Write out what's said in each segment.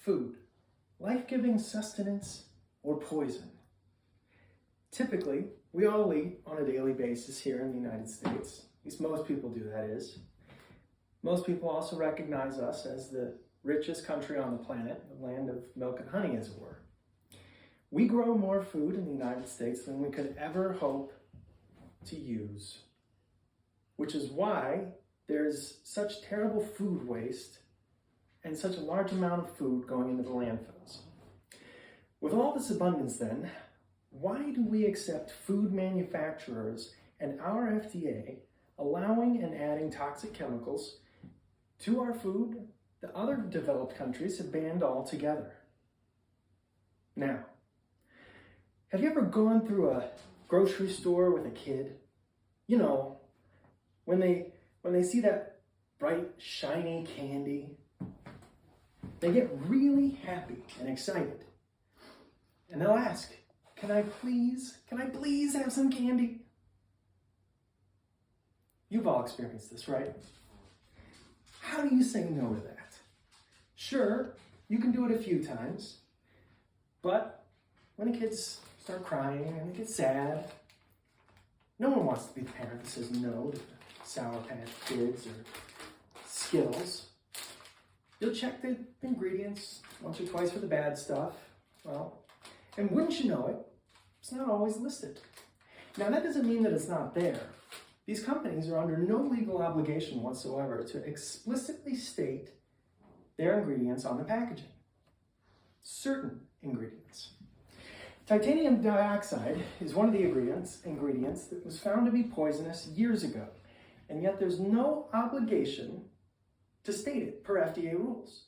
food, life-giving sustenance, or poison? Typically, we all eat on a daily basis here in the United States. At least most people do, that is. Most people also recognize us as the richest country on the planet, the land of milk and honey, as it were. We grow more food in the United States than we could ever hope to use, which is why there's such terrible food waste and such a large amount of food going into the landfills. With all this abundance then, why do we accept food manufacturers and our FDA allowing and adding toxic chemicals to our food that other developed countries have banned altogether? Now, have you ever gone through a grocery store with a kid? You know, when they see that bright, shiny candy, they get really happy and excited. And they'll ask, can I please have some candy? You've all experienced this, right? How do you say no to that? Sure, you can do it a few times, but when the kids start crying and they get sad, no one wants to be the parent that says no to Sour Patch Kids or Skittles. You'll check the ingredients once or twice for the bad stuff. Well, and wouldn't you know it, it's not always listed. Now that doesn't mean that it's not there. These companies are under no legal obligation whatsoever to explicitly state their ingredients on the packaging. Certain ingredients. Titanium dioxide is one of the ingredients that was found to be poisonous years ago, and yet there's no obligation to state it per FDA rules.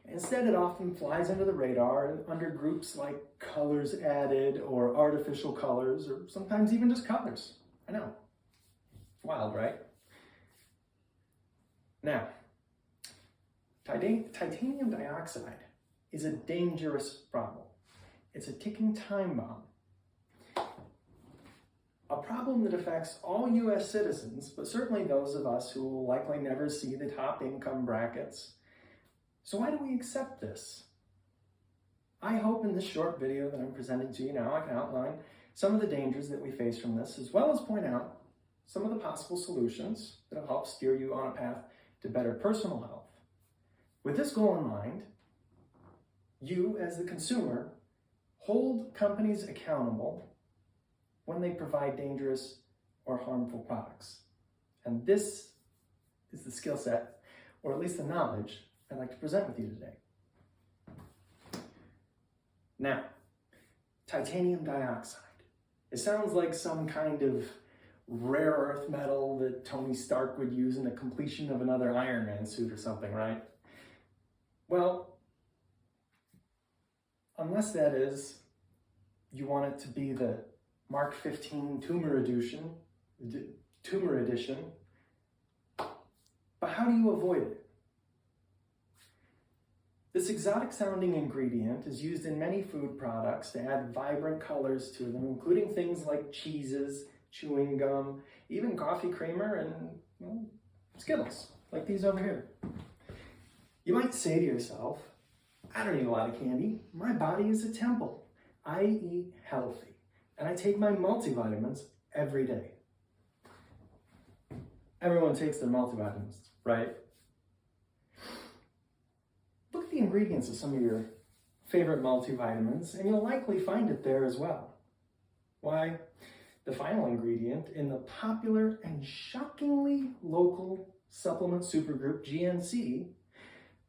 Instead, it often flies under the radar under groups like colors added or artificial colors, or sometimes even just colors. I know. Wild, right? Now, titanium dioxide is a dangerous problem. It's a ticking time bomb. A problem that affects all U.S. citizens, but certainly those of us who will likely never see the top income brackets. So why do we accept this? I hope in this short video that I'm presenting to you now, I can outline some of the dangers that we face from this, as well as point out some of the possible solutions that will help steer you on a path to better personal health. With this goal in mind, you as the consumer hold companies accountable when they provide dangerous or harmful products. And this is the skill set, or at least the knowledge, I'd like to present with you today. Now, titanium dioxide. It sounds like some kind of rare earth metal that Tony Stark would use in the completion of another Iron Man suit or something, right? Well, unless that is, you want it to be the Mark 15 tumor edition. But how do you avoid it? This exotic sounding ingredient is used in many food products to add vibrant colors to them, including things like cheeses, chewing gum, even coffee creamer, and well, Skittles, like these over here. You might say to yourself, I don't eat a lot of candy. My body is a temple. I eat healthy, and I take my multivitamins every day. Everyone takes their multivitamins, right? Look at the ingredients of some of your favorite multivitamins, and you'll likely find it there as well. Why? The final ingredient in the popular and shockingly local supplement supergroup GNC,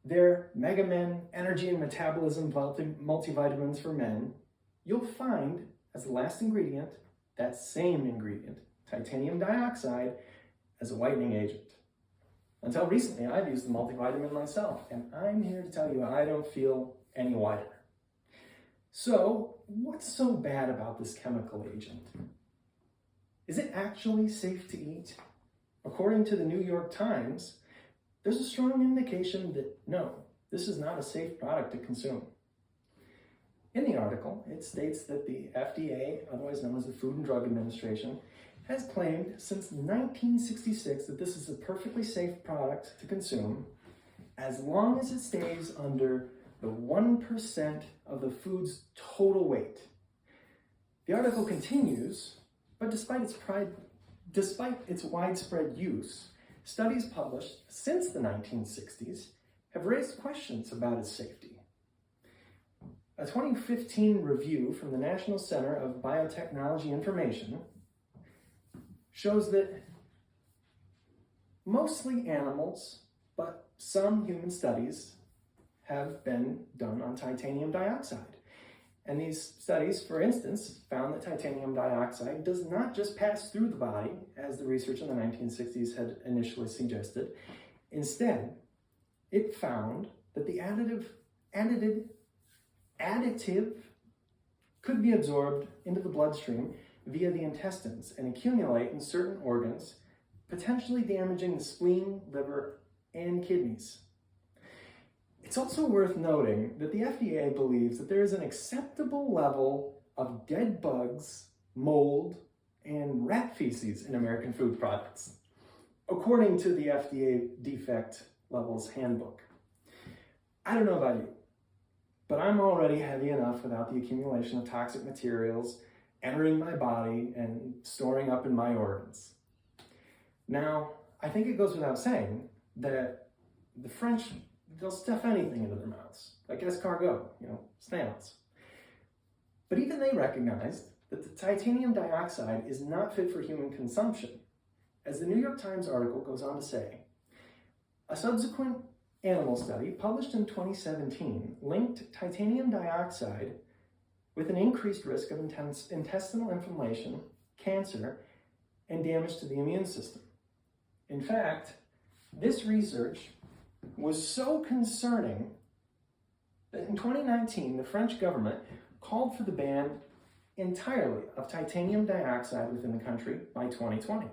their Mega Men Energy and Metabolism multivitamins for men, you'll find as the last ingredient, that same ingredient, titanium dioxide, as a whitening agent. Until recently, I've used the multivitamin myself, and I'm here to tell you I don't feel any whiter. So, what's so bad about this chemical agent? Is it actually safe to eat? According to the New York Times, there's a strong indication that no, this is not a safe product to consume. In the article, it states that the FDA, otherwise known as the Food and Drug Administration, has claimed since 1966 that this is a perfectly safe product to consume as long as it stays under the 1% of the food's total weight. The article continues, but despite its widespread use, studies published since the 1960s have raised questions about its safety. A 2015 review from the National Center of Biotechnology Information shows that mostly animals, but some human studies have been done on titanium dioxide. And these studies, for instance, found that titanium dioxide does not just pass through the body, as the research in the 1960s had initially suggested. Instead, it found that the additive could be absorbed into the bloodstream via the intestines and accumulate in certain organs, potentially damaging the spleen, liver, and kidneys. It's also worth noting that the FDA believes that there is an acceptable level of dead bugs, mold, and rat feces in American food products, according to the FDA Defect Levels Handbook. I don't know about you, but I'm already heavy enough without the accumulation of toxic materials entering my body and storing up in my organs. Now, I think it goes without saying that the French, they'll stuff anything into their mouths, like escargot, snails. But even they recognized that the titanium dioxide is not fit for human consumption. As the New York Times article goes on to say, a subsequent animal study published in 2017 linked titanium dioxide with an increased risk of intestinal inflammation, cancer, and damage to the immune system. In fact, this research was so concerning that in 2019, the French government called for the ban entirely of titanium dioxide within the country by 2020.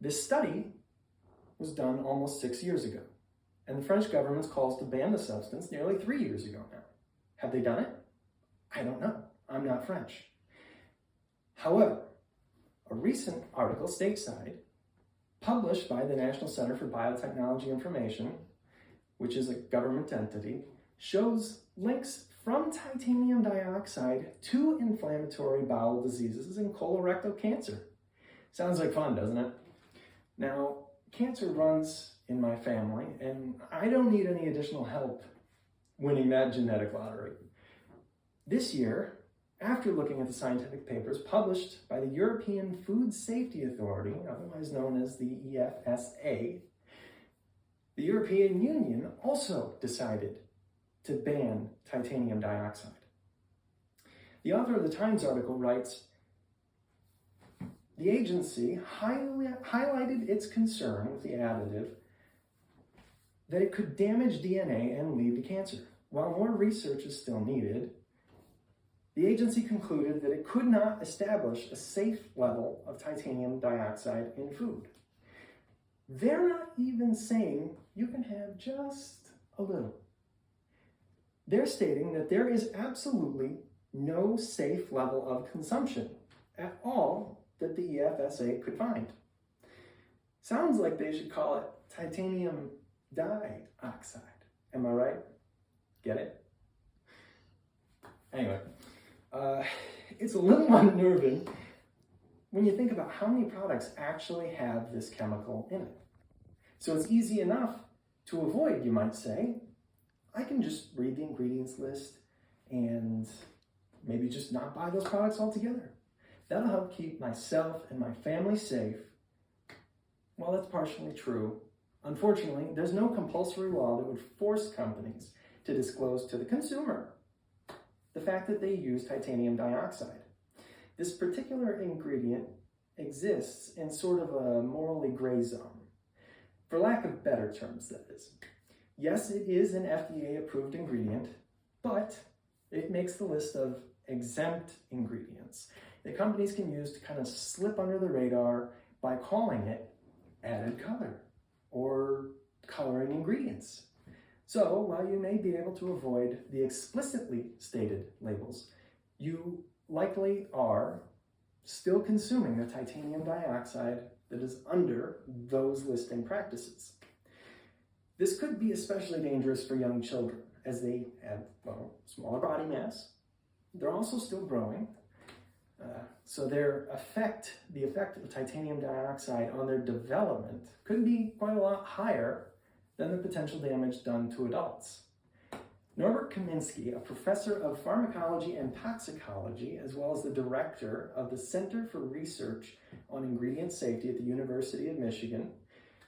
This study was done almost 6 years ago, and the French government's calls to ban the substance nearly 3 years ago now. Have they done it? I don't know. I'm not French. However, a recent article stateside published by the National Center for Biotechnology Information, which is a government entity, shows links from titanium dioxide to inflammatory bowel diseases and colorectal cancer. Sounds like fun, doesn't it? Now, cancer runs in my family, and I don't need any additional help winning that genetic lottery. This year, after looking at the scientific papers published by the European Food Safety Authority, otherwise known as the EFSA, the European Union also decided to ban titanium dioxide. The author of the Times article writes, the agency highlighted its concern with the additive that it could damage DNA and lead to cancer. While more research is still needed, the agency concluded that it could not establish a safe level of titanium dioxide in food. They're not even saying you can have just a little. They're stating that there is absolutely no safe level of consumption at all that the EFSA could find. Sounds like they should call it titanium dioxide. Am I right? Get it? Anyway, it's a little unnerving when you think about how many products actually have this chemical in it. So it's easy enough to avoid, you might say. I can just read the ingredients list and maybe just not buy those products altogether. That'll help keep myself and my family safe. Well, that's partially true. Unfortunately, there's no compulsory law that would force companies to disclose to the consumer the fact that they use titanium dioxide. This particular ingredient exists in sort of a morally gray zone, for lack of better terms, that is. Yes, it is an FDA-approved ingredient, but it makes the list of exempt ingredients that companies can use to kind of slip under the radar by calling it added color or coloring ingredients. So while you may be able to avoid the explicitly stated labels, you likely are still consuming the titanium dioxide that is under those listing practices. This could be especially dangerous for young children, as they have, smaller body mass. They're also still growing. So the effect of titanium dioxide on their development could be quite a lot higher than the potential damage done to adults. Norbert Kaminsky, a professor of pharmacology and toxicology, as well as the director of the Center for Research on Ingredient Safety at the University of Michigan,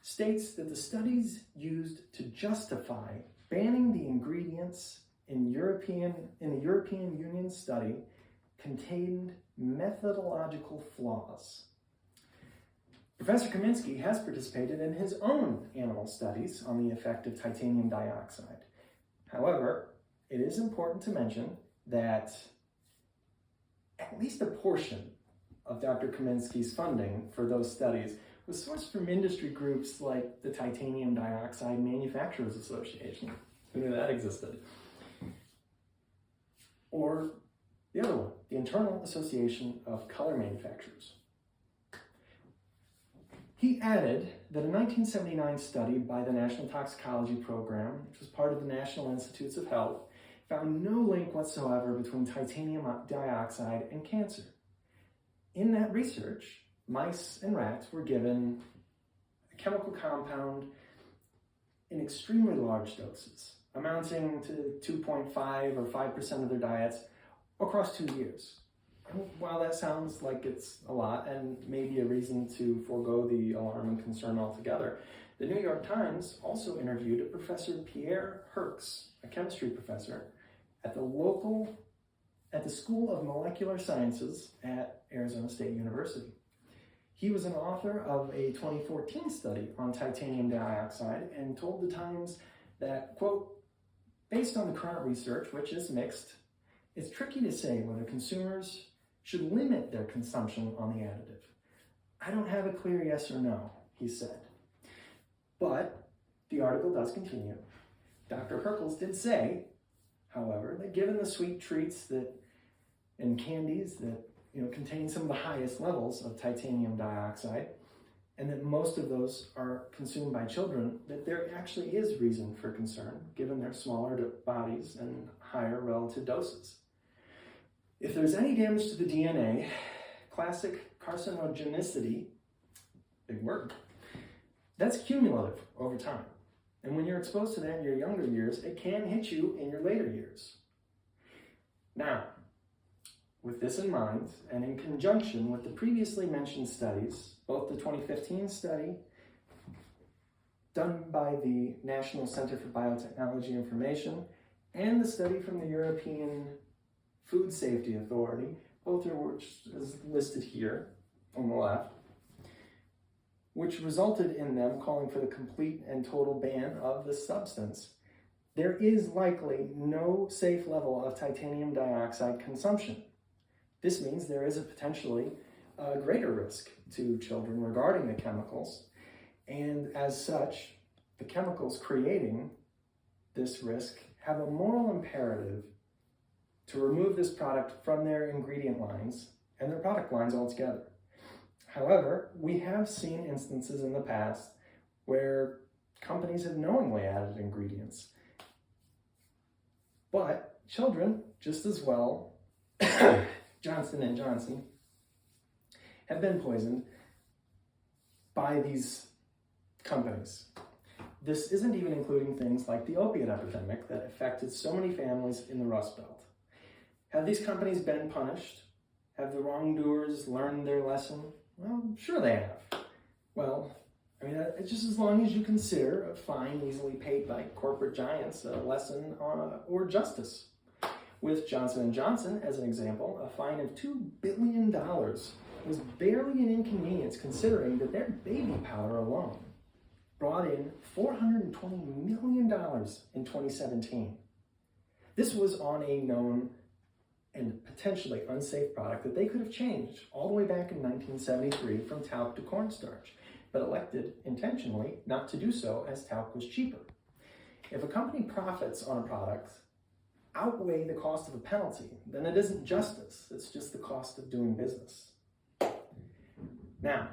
states that the studies used to justify banning the ingredients in the European Union study contained methodological flaws. Professor Kaminsky has participated in his own animal studies on the effect of titanium dioxide. However, it is important to mention that at least a portion of Dr. Kaminsky's funding for those studies was sourced from industry groups like the Titanium Dioxide Manufacturers Association. Who knew that existed? Or the other one, the International Association of Color Manufacturers. He added that a 1979 study by the National Toxicology Program, which was part of the National Institutes of Health, found no link whatsoever between titanium dioxide and cancer. In that research, mice and rats were given a chemical compound in extremely large doses, amounting to 2.5 or 5% of their diets across 2 years. While that sounds like it's a lot and maybe a reason to forego the alarm and concern altogether, the New York Times also interviewed Professor Pierre Herx, a chemistry professor at the School of Molecular Sciences at Arizona State University. He was an author of a 2014 study on titanium dioxide and told the Times that, quote, based on the current research, which is mixed, it's tricky to say whether consumers should limit their consumption on the additive. I don't have a clear yes or no, he said. But the article does continue. Dr. Herkels did say, however, that given the sweet treats and candies that contain some of the highest levels of titanium dioxide, and that most of those are consumed by children, that there actually is reason for concern given their smaller bodies and higher relative doses. If there's any damage to the DNA, classic carcinogenicity, big word, that's cumulative over time. And when you're exposed to that in your younger years, it can hit you in your later years. Now, with this in mind, and in conjunction with the previously mentioned studies, both the 2015 study done by the National Center for Biotechnology Information and the study from the European Food Safety Authority, both of which is listed here on the left, which resulted in them calling for the complete and total ban of this substance, there is likely no safe level of titanium dioxide consumption. This means there is a potentially greater risk to children regarding the chemicals, and as such, the chemicals creating this risk have a moral imperative to remove this product from their ingredient lines and their product lines altogether. However, we have seen instances in the past where companies have knowingly added ingredients. But children, just as well, Johnson & Johnson, have been poisoned by these companies. This isn't even including things like the opiate epidemic that affected so many families in the Rust Belt. Have these companies been punished? Have the wrongdoers learned their lesson? Well, sure they have. Well, it's just as long as you consider a fine easily paid by corporate giants a lesson or justice. With Johnson & Johnson, as an example, a fine of $2 billion was barely an inconvenience considering that their baby powder alone brought in $420 million in 2017. This was on a known and potentially unsafe product that they could have changed all the way back in 1973 from talc to cornstarch, but elected intentionally not to do so as talc was cheaper. If a company profits on a product outweigh the cost of a penalty, then it isn't justice, it's just the cost of doing business. Now,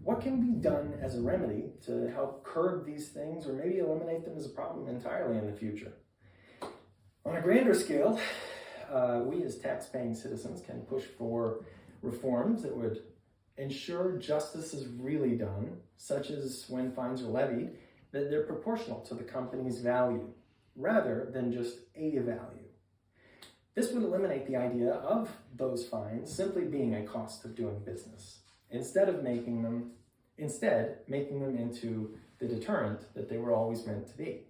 what can be done as a remedy to help curb these things or maybe eliminate them as a problem entirely in the future? On a grander scale, we as tax-paying citizens can push for reforms that would ensure justice is really done, such as when fines are levied, that they're proportional to the company's value, rather than just a value. This would eliminate the idea of those fines simply being a cost of doing business, instead making them into the deterrent that they were always meant to be.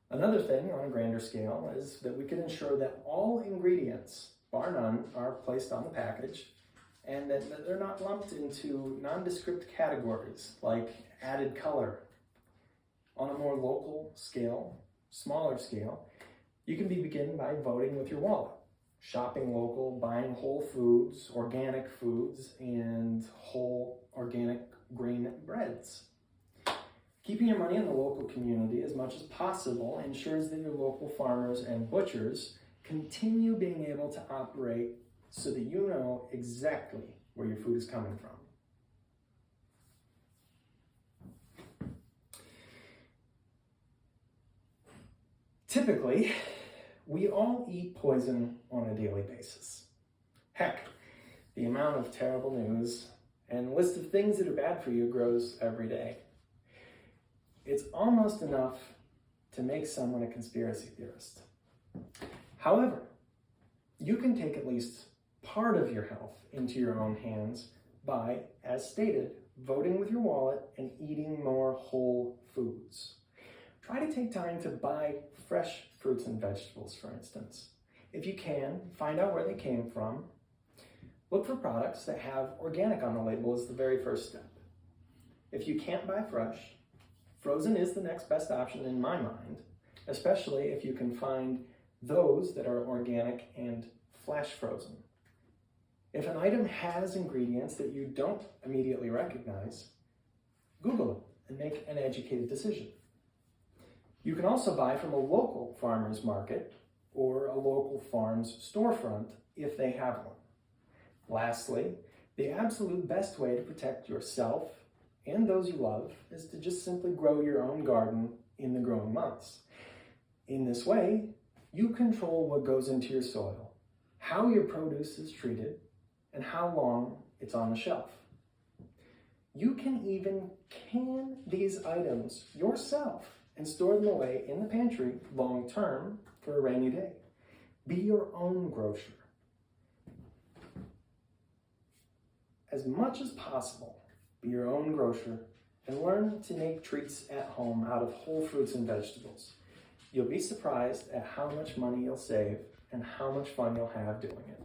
Another thing on a grander scale is that we could ensure that all ingredients, bar none, are placed on the package and that they're not lumped into nondescript categories like added color. On a more local scale, smaller scale, you can begin by voting with your wallet, shopping local, buying whole foods, and whole organic grain breads. Keeping your money in the local community as much as possible ensures that your local farmers and butchers continue being able to operate so that you know exactly where your food is coming from. Typically, we all eat poison on a daily basis. Heck, the amount of terrible news and list of things that are bad for you grows every day. It's almost enough to make someone a conspiracy theorist. However, you can take at least part of your health into your own hands by, as stated, voting with your wallet and eating more whole foods. Try to take time to buy fresh fruits and vegetables, for instance. If you can, find out where they came from. Look for products that have organic on the label as the very first step. If you can't buy fresh, frozen is the next best option in my mind, especially if you can find those that are organic and flash frozen. If an item has ingredients that you don't immediately recognize, Google it and make an educated decision. You can also buy from a local farmer's market or a local farm's storefront if they have one. Lastly, the absolute best way to protect yourself and those you love is to just simply grow your own garden in the growing months. In this way, you control what goes into your soil, how your produce is treated, and how long it's on the shelf. You can even can these items yourself and store them away in the pantry long term for a rainy day. Be your own grocer. As much as possible, be your own grocer and learn to make treats at home out of whole fruits and vegetables. You'll be surprised at how much money you'll save and how much fun you'll have doing it.